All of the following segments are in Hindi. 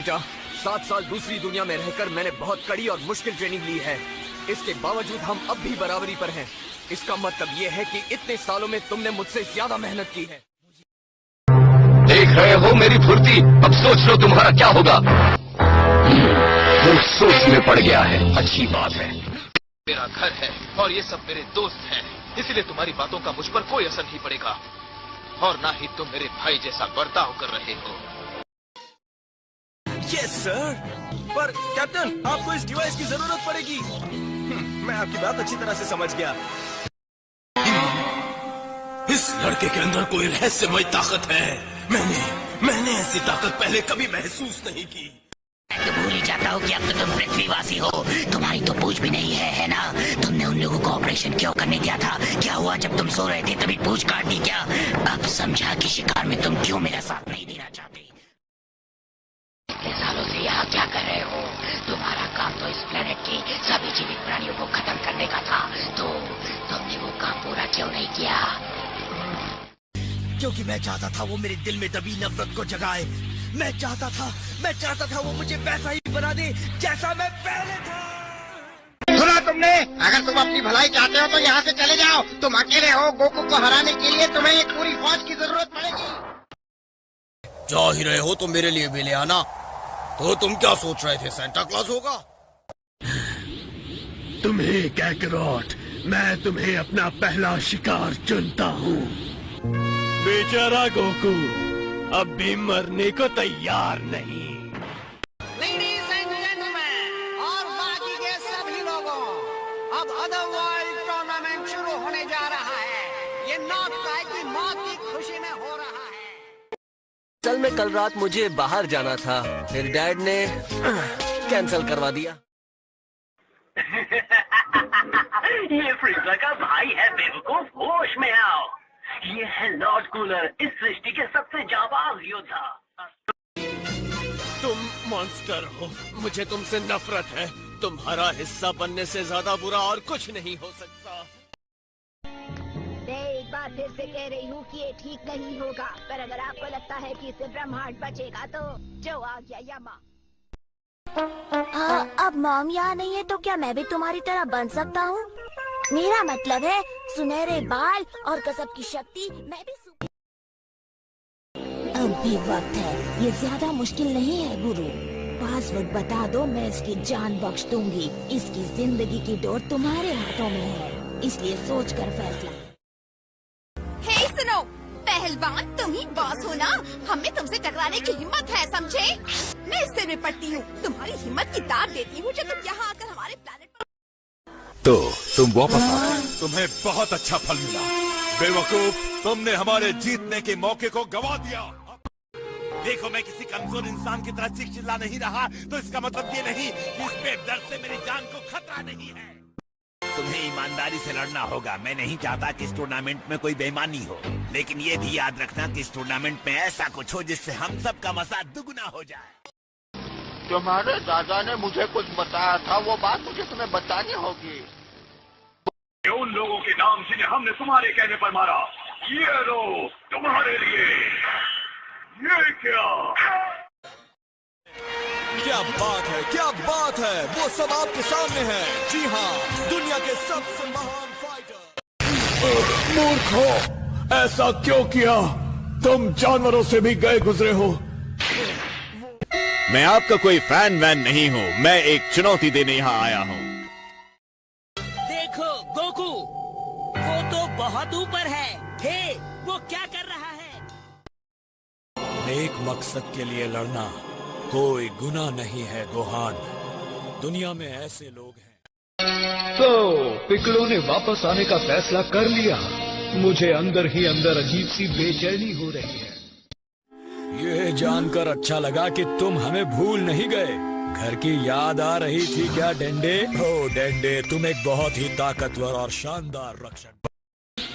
बेटा, 7 साल दूसरी दुनिया में रहकर मैंने बहुत कड़ी और मुश्किल ट्रेनिंग ली है। इसके बावजूद हम अब भी बराबरी पर हैं। इसका मतलब ये है कि इतने सालों में तुमने मुझसे ज्यादा मेहनत की है। देख रहे हो मेरी फुर्ती? अब सोच लो तुम्हारा क्या होगा। वो सोच में पड़ गया है। अच्छी बात है। मेरा घर है और ये सब मेरे दोस्त हैं, इसलिए तुम्हारी बातों का मुझ पर कोई असर नहीं पड़ेगा और ना ही तुम मेरे भाई जैसा बर्ताव कर रहे हो। Yes sir. पर कैप्टन, आपको इस डिवाइस की जरूरत पड़ेगी। मैं आपकी बात अच्छी तरह से समझ गया। इस लड़के के अंदर कोई रहस्यमय ताकत है। मैंने ऐसी ताकत पहले कभी महसूस नहीं की। मैं तो भूल ही जाता हूँ कि अब तो तुम पृथ्वीवासी हो। तुम्हारी तो पूछ भी नहीं है ना? तुमने उन लोगों को ऑपरेशन क्यों करने दिया था? क्या हुआ जब तुम सो रहे थे तभी पूछ काट दी क्या? अब समझा कि शिकार में तुम क्यों मेरा साथ नहीं देना चाहते। इतने सालों से यहाँ क्या कर रहे हो? तुम्हारा काम तो इस प्लेनेट के सभी जीवित प्राणियों को खत्म करने का था, तो तुमने वो काम पूरा क्यों नहीं किया? क्योंकि मैं चाहता था वो मेरे दिल में दबी नफरत को जगाए। मैं चाहता था वो मुझे वैसा ही बना दे जैसा मैं पहले था। सुना तुमने? अगर तुम अपनी भलाई चाहते हो तो यहाँ से चले जाओ। तुम अकेले हो। गोकू को हराने के लिए तुम्हें एक पूरी फौज की जरूरत पड़ेगी। जा ही रहे हो तो मेरे लिए भी ले आना। तो तुम क्या सोच रहे थे, सेंटा क्लॉज होगा? तुम्हें कैकरॉट, मैं तुम्हें अपना पहला शिकार चुनता हूँ। बेचारा गोकू अब भी मरने को तैयार नहीं। लेडीज एंड जेंटलमैन और बाकी के सभी लोगों, अब अदरवर्ल्ड टूर्नामेंट शुरू होने जा रहा है। ये नॉर्थ गाय की मौत की खुशी में हो रहा है। असल में कल रात मुझे बाहर जाना था, फिर डैड ने कैंसिल करवा दिया। ये फ्रीजा का भाई है बेवकूफ, होश में आओ। ये है लॉर्ड कूलर, इस सृष्टि के सबसे जाबाज योद्धा। तुम मॉन्स्टर हो। मुझे तुमसे नफरत है। तुम्हारा हिस्सा बनने से ज्यादा बुरा और कुछ नहीं हो सकता। मैं एक बार फिर से कह रही हूँ कि ये ठीक नहीं होगा, पर अगर आपको लगता है कि इससे ब्रह्मांड बचेगा तो जो आ गया यमा। अब मॉम यहाँ नहीं है तो क्या मैं भी तुम्हारी तरह बन सकता हूँ? मेरा मतलब है सुनहरे बाल और गजब की शक्ति। मैं भी अब भी वक्त है, ये ज्यादा मुश्किल नहीं है गुरु। पासवर्ड बता दो, मैं इसकी जान बख्श दूंगी। इसकी जिंदगी की डोर तुम्हारे हाथों में है, इसलिए सोच कर फैसला। हे सुनो, पहलवान तुम ही बॉस हो ना? हमें तुमसे टकराने की हिम्मत है, समझे? मैं इससे निपटती हूँ, तुम्हारी हिम्मत की दाद देती हूँ जब तुम यहाँ आकर हमारे प्लेनेट पर। तो तुम वापस आ गए। तुम्हें बहुत अच्छा फल मिला बेवकूफ। तुमने हमारे जीतने के मौके को गवा दिया। देखो, मैं किसी कमजोर इंसान की तरह चीख चिल्ला नहीं रहा, तो इसका मतलब ये नहीं कि इसमें दर्द से मेरी जान को खतरा नहीं है। तुम्हें ईमानदारी से लड़ना होगा। मैं नहीं चाहता कि इस टूर्नामेंट में कोई बेईमानी हो, लेकिन ये भी याद रखना कि इस टूर्नामेंट में ऐसा कुछ हो जिससे हम सब का मजा दुगना हो जाए। तुम्हारे दादा ने मुझे कुछ बताया था, वो बात मुझे तुम्हें बतानी होगी। उन लोगों के नाम जिन्हें हमने तुम्हारे कहने पर मारा, ये लो तुम्हारे लिए। ये क्या बात है, क्या बात है। वो सब आपके सामने है। जी हाँ, दुनिया के सबसे महान फाइटर। मूर्खों, ऐसा क्यों किया? तुम जानवरों से भी गए गुजरे हो। मैं आपका कोई फैन वैन नहीं हूँ, मैं एक चुनौती देने यहाँ आया हूँ। देखो गोकू, वो तो बहुत ऊपर है। हे, वो क्या कर रहा है? नेक मकसद के लिए लड़ना कोई गुनाह नहीं है गोहान। दुनिया में ऐसे लोग हैं। तो पिकलो ने वापस आने का फैसला कर लिया। मुझे अंदर ही अंदर अजीब सी बेचैनी हो रही है। ये जानकर अच्छा लगा कि तुम हमें भूल नहीं गए। घर की याद आ रही थी क्या डेंडे? ओ डेंडे, तुम एक बहुत ही ताकतवर और शानदार रक्षक।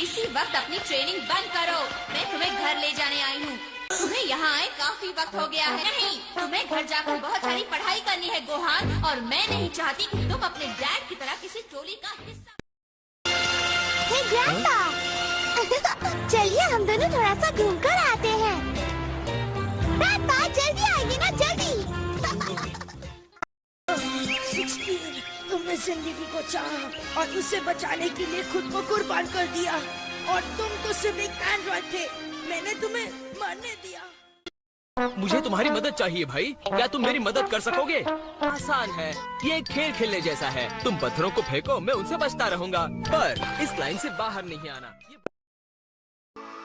इसी वक्त अपनी ट्रेनिंग बंद करो, मैं तुम्हें घर ले जाने आई हूँ। तुम्हें यहाँ आए काफी वक्त हो गया है। नहीं, तुम्हें घर जाकर बहुत सारी पढ़ाई करनी है गोहान, और मैं नहीं चाहती कि तुम अपने डैड की तरह किसी टोली का हिस्सा। हे ग्रैंडपा, चलिए हम दोनों थोड़ा सा घूम कर आते हैं। ग्रैंडपा जल्दी आइए ना, जल्दी। तुमने जिंदगी को चाहा और उसे बचाने के लिए खुद को कुर्बान कर दिया, और तुम तो सिर्फ एक एंड्रॉइड थे। मैंने तुम्हें मरने दिया। मुझे तुम्हारी मदद चाहिए भाई, क्या तुम मेरी मदद कर सकोगे? आसान है, ये एक खेल खेलने जैसा है। तुम पत्थरों को फेंको, मैं उनसे बचता रहूंगा, पर इस लाइन से बाहर नहीं आना।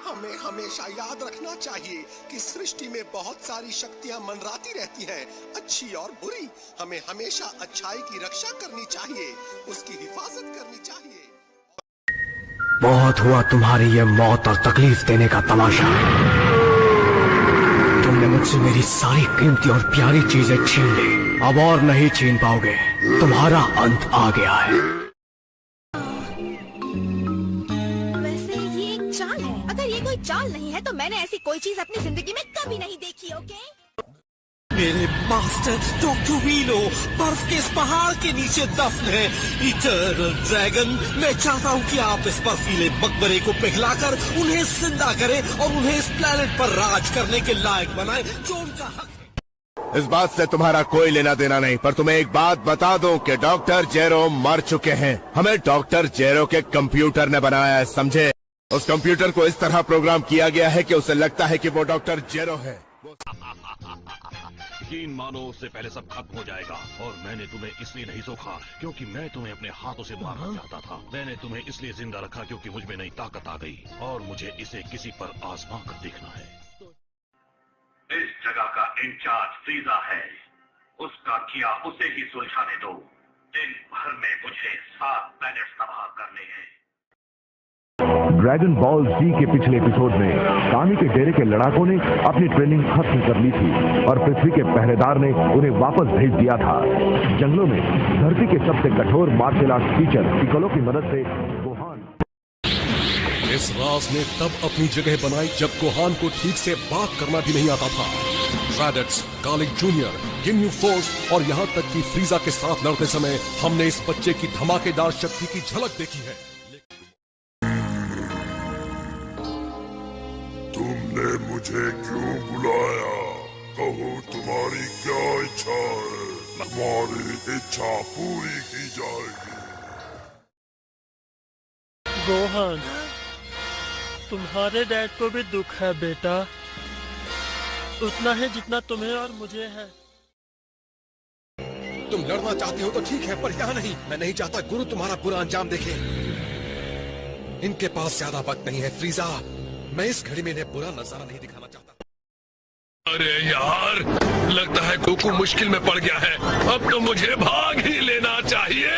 हमें हमेशा याद रखना चाहिए कि सृष्टि में बहुत सारी शक्तियां मंडराती रहती हैं, अच्छी और बुरी। हमें हमेशा अच्छाई की रक्षा करनी चाहिए, उसकी हिफाजत करनी चाहिए। बहुत हुआ तुम्हारी ये मौत और तकलीफ देने का तमाशा। तुमने मुझसे मेरी सारी कीमती और प्यारी चीजें छीन ली, अब और नहीं छीन पाओगे। तुम्हारा अंत आ गया है। कोई चाल नहीं है तो मैंने ऐसी कोई चीज अपनी जिंदगी में कभी नहीं देखी। ओके मेरे मास्टर डॉक्टर वीलो बर्फ के इस पहाड़ के नीचे दफन है। इटर्नल ड्रैगन, मैं चाहता हूँ कि आप इस बर्फीले मकबरे को पिघलाकर उन्हें जिंदा करें और उन्हें इस प्लेनेट पर राज करने के लायक बनाएं जो उनका हक है। इस बात से तुम्हारा कोई लेना देना नहीं, पर तुम्हें एक बात बता दूं कि डॉक्टर जेरो मर चुके हैं। हमें डॉक्टर जेरो के कंप्यूटर ने बनाया है, समझे? उस कंप्यूटर को इस तरह प्रोग्राम किया गया है कि उसे लगता है कि वो डॉक्टर जेरो है। यकीन मानो, उससे पहले सब खत्म हो जाएगा। और मैंने तुम्हें इसलिए नहीं सोखा क्योंकि मैं तुम्हें अपने हाथों से मारना चाहता था। मैंने तुम्हें इसलिए जिंदा रखा क्योंकि मुझ में नई ताकत आ गई और मुझे इसे किसी पर आजमा कर देखना है। इस जगह का इंचार्ज फ्रीजा है, उसका किया उसे ही सुलझाने दो। दिन भर में मुझे 7 प्लैनेट्स तबाह करने हैं। ड्रैगन बॉल जी के पिछले एपिसोड में कामी के डेरे के लड़ाकों ने अपनी ट्रेनिंग खत्म कर ली थी और पृथ्वी के पहरेदार ने उन्हें वापस भेज दिया था। जंगलों में धरती के सबसे कठोर मार्शल आर्ट टीचर पिकोलो की मदद से गोहान इस राज ने तब अपनी जगह बनाई जब गोहान को ठीक से बात करना भी नहीं आता था। रैडेट्स, कालिक जूनियर, गिन्यू फोर्स और यहाँ तक कि फ्रीजा के साथ लड़ते समय हमने इस बच्चे की धमाकेदार शक्ति की झलक देखी है। तुमने मुझे क्यों बुलाया? कहो तुम्हारी क्या इच्छा है? तुम्हारी इच्छा पूरी की जाएगी। गोहान, तुम्हारे डैड को भी दुख है बेटा, उतना है जितना तुम्हें और मुझे है। तुम लड़ना चाहते हो तो ठीक है, पर यहाँ नहीं। मैं नहीं चाहता गुरु तुम्हारा बुरा अंजाम देखे। इनके पास ज्यादा वक्त नहीं है फ्रीजा, मैं इस घड़ी में इन्हें बुरा नजारा नहीं दिखाना चाहता। अरे यार, लगता है गोकू मुश्किल में पड़ गया है। अब तो मुझे भाग ही लेना चाहिए।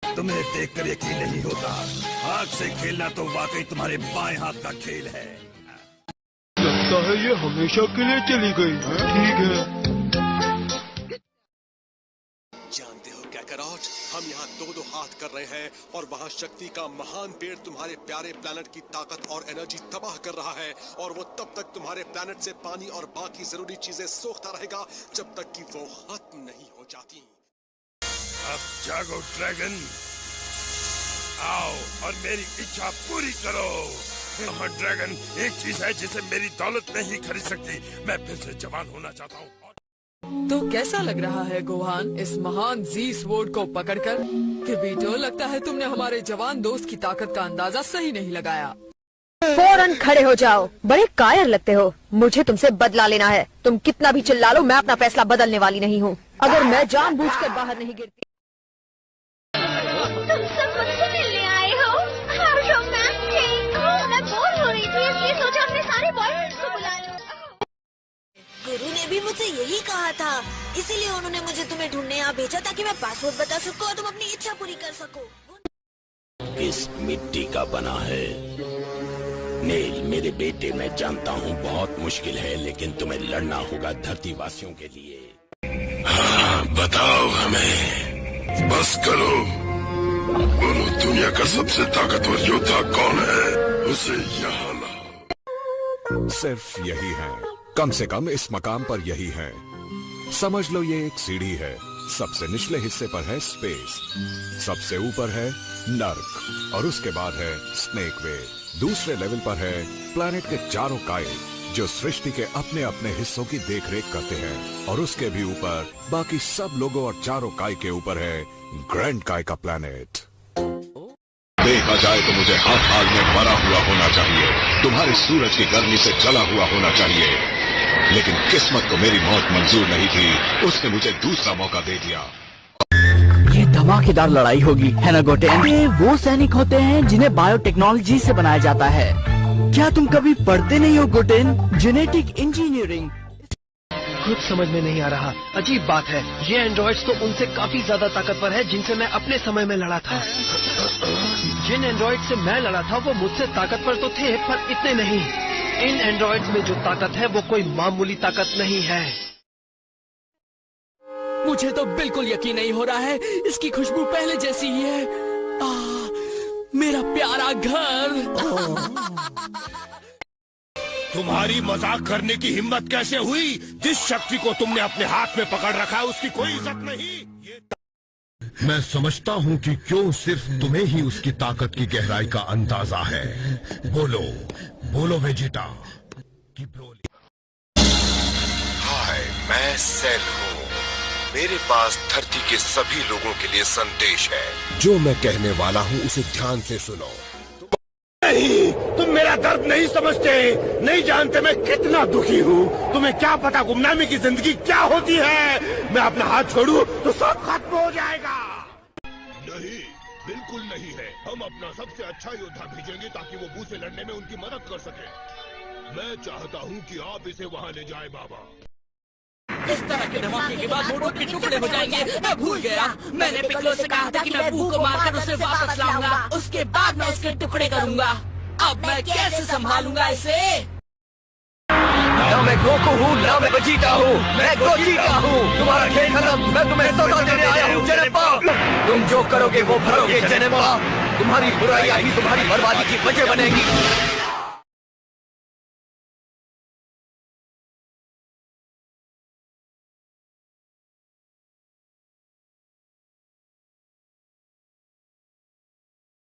तुम्हें देखकर यकीन नहीं होता, आग से खेलना तो वाकई तुम्हारे बाएं हाथ का खेल है। लगता है ये हमेशा के लिए चली गई। ठीक है। जानते हो कैकरॉट, हम यहाँ 2-2 हाथ कर रहे हैं और वहाँ शक्ति का महान पेड़ तुम्हारे प्यारे प्लैनेट की ताकत और एनर्जी तबाह कर रहा है, और वो तब तक तुम्हारे प्लैनेट से पानी और बाकी जरूरी चीजें सोखता रहेगा जब तक कि वो खत्म नहीं हो जाती। अब जागो ड्रैगन, आओ और मेरी इच्छा पूरी करो। हाँ ड्रैगन, एक चीज है जिसे मेरी दौलत नहीं खरीद सकती। मैं फिर से जवान होना चाहता हूँ। तो कैसा लग रहा है गोहान, इस महान जी स्वॉर्ड को पकड़कर? किबीटो, लगता है तुमने हमारे जवान दोस्त की ताकत का अंदाजा सही नहीं लगाया। फौरन खड़े हो जाओ, बड़े कायर लगते हो। मुझे तुमसे बदला लेना है। तुम कितना भी चिल्ला लो, मैं अपना फैसला बदलने वाली नहीं हूँ। अगर मैं जानबूझकर बाहर नहीं गिरती। तुम सब मुझसे मिलने आए हो? How romantic! मैं बोर हो रही थी, इसलिए सोचा अपने सारे बॉयफ्रेंड्स को बुला लूं। गुरु ने भी मुझसे यही कहा था, इसीलिए उन्होंने मुझे तुम्हें ढूंढने यहाँ भेजा ताकि मैं पासवर्ड बता सकूं और तुम अपनी इच्छा पूरी कर सको। किस मिट्टी का बना है? नेल, मेरे बेटे, मैं जानता हूँ बहुत मुश्किल है, लेकिन तुम्हें लड़ना होगा धरती वासियों के लिए। हाँ, बताओ हमें, बस करो। बोलो, दुनिया का सबसे ताकतवर योद्धा कौन है? उसे यहाँ लाओ। सिर्फ यही है, कम से कम इस मकाम पर यही है। समझ लो ये एक सीढ़ी है। सबसे निचले हिस्से पर है स्पेस, सबसे ऊपर है नर्क और उसके बाद है स्नेक वे। दूसरे लेवल पर है प्लैनेट के चारों कायल जो सृष्टि के अपने अपने हिस्सों की देखरेख करते हैं और उसके भी ऊपर बाकी सब लोगों और चारों काय के ऊपर है ग्रैंड काय का प्लैनेट। देखा जाए तो मुझे हर हाल में मरा हुआ होना चाहिए, तुम्हारे सूरज की गर्मी से जला हुआ होना चाहिए, लेकिन किस्मत को मेरी मौत मंजूर नहीं थी, उसने मुझे दूसरा मौका दे दिया। ये धमाकेदार लड़ाई होगी, है ना गोटेन? ये वो सैनिक होते हैं जिन्हें बायोटेक्नोलॉजी से बनाया जाता है। क्या तुम कभी पढ़ते नहीं हो गोटेन? Genetic engineering. कुछ समझ में नहीं आ रहा। अजीब बात है, ये एंड्रॉइड्स तो उनसे काफी ज्यादा ताकतवर है जिनसे मैं अपने समय में लड़ा था। जिन एंड्रॉइड से मैं लड़ा था वो मुझसे ताकतवर तो थे, पर इतने नहीं। इन एंड्रॉइड्स में जो ताकत है वो कोई मामूली ताकत नहीं है। मुझे तो बिल्कुल यकीन नहीं हो रहा है, इसकी खुशबू पहले जैसी ही है। मेरा प्यारा घर। तुम्हारी मजाक करने की हिम्मत कैसे हुई? जिस शक्ति को तुमने अपने हाथ में पकड़ रखा है उसकी कोई इज्जत नहीं। मैं समझता हूँ कि क्यों सिर्फ तुम्हें ही उसकी ताकत की गहराई का अंदाजा है। बोलो बोलो वेजिटा। हाय, मैं सेल हूँ। मेरे पास धरती के सभी लोगों के लिए संदेश है। जो मैं कहने वाला हूँ उसे ध्यान से सुनो। नहीं, तुम मेरा दर्द नहीं समझते, नहीं जानते मैं कितना दुखी हूँ। तुम्हें क्या पता गुमनामी की जिंदगी क्या होती है। मैं अपना हाथ छोड़ूं तो सब खत्म हो जाएगा। नहीं, बिल्कुल नहीं है। हम अपना सबसे अच्छा योद्धा भेजेंगे ताकि वो बू से लड़ने में उनकी मदद कर सके। मैं चाहता हूँ कि आप इसे वहाँ ले जाए बाबा। इस तरह के धमाके के बाद मोटो के टुकड़े हो जाएंगे। मैं भूल गया, मैंने पिकलो से कहा था कि मैं बू को मारकर उसे वापस लाऊंगा, उसके बाद मैं उसके टुकड़े करूंगा। अब मैं कैसे संभालूंगा इसे? ना मैं गोकू हूँ, ना मैं वेजिटा हूँ, मैं गोजीटा हूँ। तुम्हारा खेल खत्म, मैं तुम्हें सौदा देने आया हूँ जेनेपा। तुम जो करोगे वो भरोगे जेनेपा। तुम्हारी बुराइयां ही तुम्हारी बर्बादी की वजह बनेगी।